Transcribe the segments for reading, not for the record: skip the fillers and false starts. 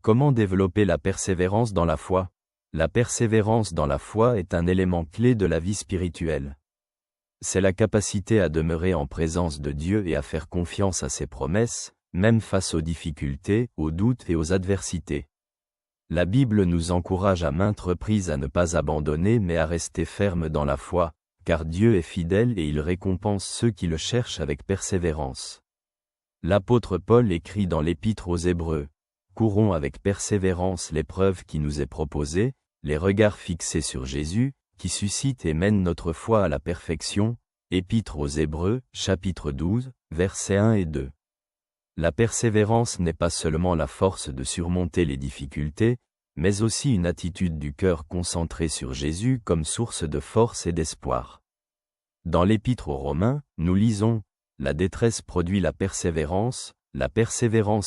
Comment développer la persévérance dans la foi? La persévérance dans la foi est un élément clé de la vie spirituelle. C'est la capacité à demeurer en présence de Dieu et à faire confiance à ses promesses, même face aux difficultés, aux doutes et aux adversités. La Bible nous encourage à maintes reprises à ne pas abandonner mais à rester ferme dans la foi, car Dieu est fidèle et il récompense ceux qui le cherchent avec persévérance. L'apôtre Paul écrit dans l'Épître aux Hébreux: « Courons avec persévérance l'épreuve qui nous est proposée, les regards fixés sur Jésus, qui suscite et mène notre foi à la perfection. » Épître aux Hébreux, chapitre 12, versets 1 et 2. La persévérance n'est pas seulement la force de surmonter les difficultés, mais aussi une attitude du cœur concentrée sur Jésus comme source de force et d'espoir. Dans l'Épître aux Romains, nous lisons: « La détresse produit la persévérance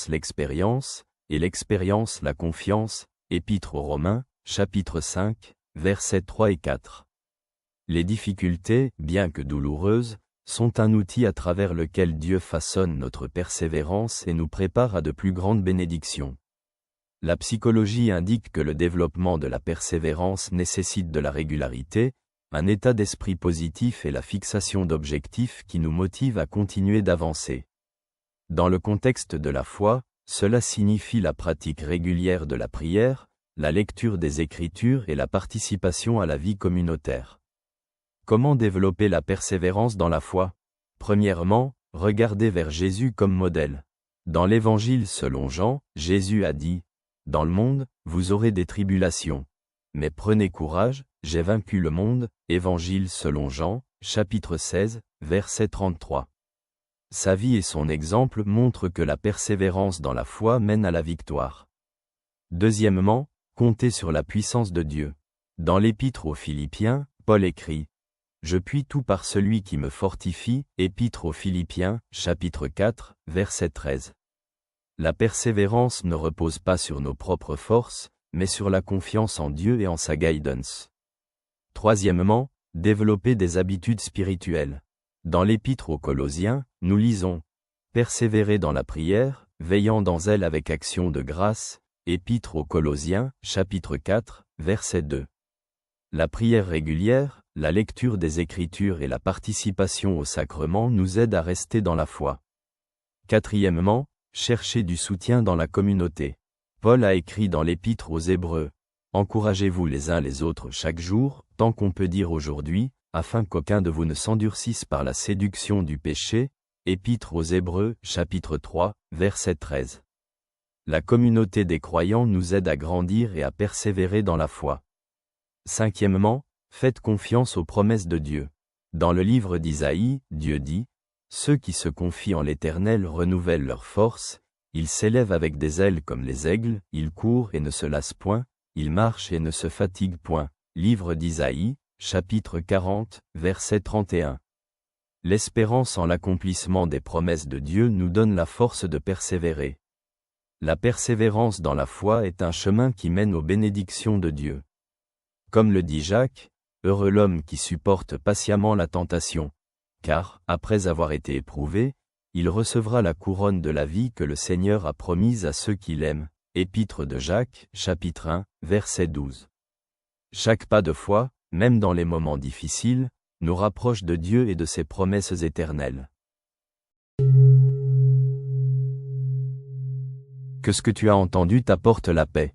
l'expérience, et l'expérience la confiance. » Épître aux Romains, chapitre 5, versets 3 et 4. Les difficultés, bien que douloureuses, sont un outil à travers lequel Dieu façonne notre persévérance et nous prépare à de plus grandes bénédictions. La psychologie indique que le développement de la persévérance nécessite de la régularité, un état d'esprit positif et la fixation d'objectifs qui nous motivent à continuer d'avancer. Dans le contexte de la foi, cela signifie la pratique régulière de la prière, la lecture des Écritures et la participation à la vie communautaire. Comment développer la persévérance dans la foi? Premièrement, regardez vers Jésus comme modèle. Dans l'Évangile selon Jean, Jésus a dit: « Dans le monde, vous aurez des tribulations. Mais prenez courage, j'ai vaincu le monde. » Évangile selon Jean, chapitre 16, verset 33. Sa vie et son exemple montrent que la persévérance dans la foi mène à la victoire. Deuxièmement, comptez sur la puissance de Dieu. Dans l'Épître aux Philippiens, Paul écrit: « Je puis tout par celui qui me fortifie. » Épître aux Philippiens, chapitre 4, verset 13. La persévérance ne repose pas sur nos propres forces, mais sur la confiance en Dieu et en sa guidance. Troisièmement, développer des habitudes spirituelles. Dans l'Épître aux Colossiens, nous lisons: « Persévérez dans la prière, veillant dans elle avec action de grâce. » Épître aux Colossiens, chapitre 4, verset 2. La prière régulière, la lecture des Écritures et la participation au sacrement nous aident à rester dans la foi. Quatrièmement, cherchez du soutien dans la communauté. Paul a écrit dans l'Épître aux Hébreux: « Encouragez-vous les uns les autres chaque jour, tant qu'on peut dire aujourd'hui, afin qu'aucun de vous ne s'endurcisse par la séduction du péché. » Épître aux Hébreux, chapitre 3, verset 13. La communauté des croyants nous aide à grandir et à persévérer dans la foi. Cinquièmement, faites confiance aux promesses de Dieu. Dans le livre d'Isaïe, Dieu dit: « Ceux qui se confient en l'Éternel renouvellent leur force, ils s'élèvent avec des ailes comme les aigles, ils courent et ne se lassent point, ils marchent et ne se fatiguent point. » Livre d'Isaïe, chapitre 40, verset 31. L'espérance en l'accomplissement des promesses de Dieu nous donne la force de persévérer. La persévérance dans la foi est un chemin qui mène aux bénédictions de Dieu. Comme le dit Jacques, « Heureux l'homme qui supporte patiemment la tentation, car, après avoir été éprouvé, il recevra la couronne de la vie que le Seigneur a promise à ceux qui l'aiment. » Épître de Jacques, chapitre 1, verset 12. Chaque pas de foi, même dans les moments difficiles, nous rapproche de Dieu et de ses promesses éternelles. Que ce que tu as entendu t'apporte la paix.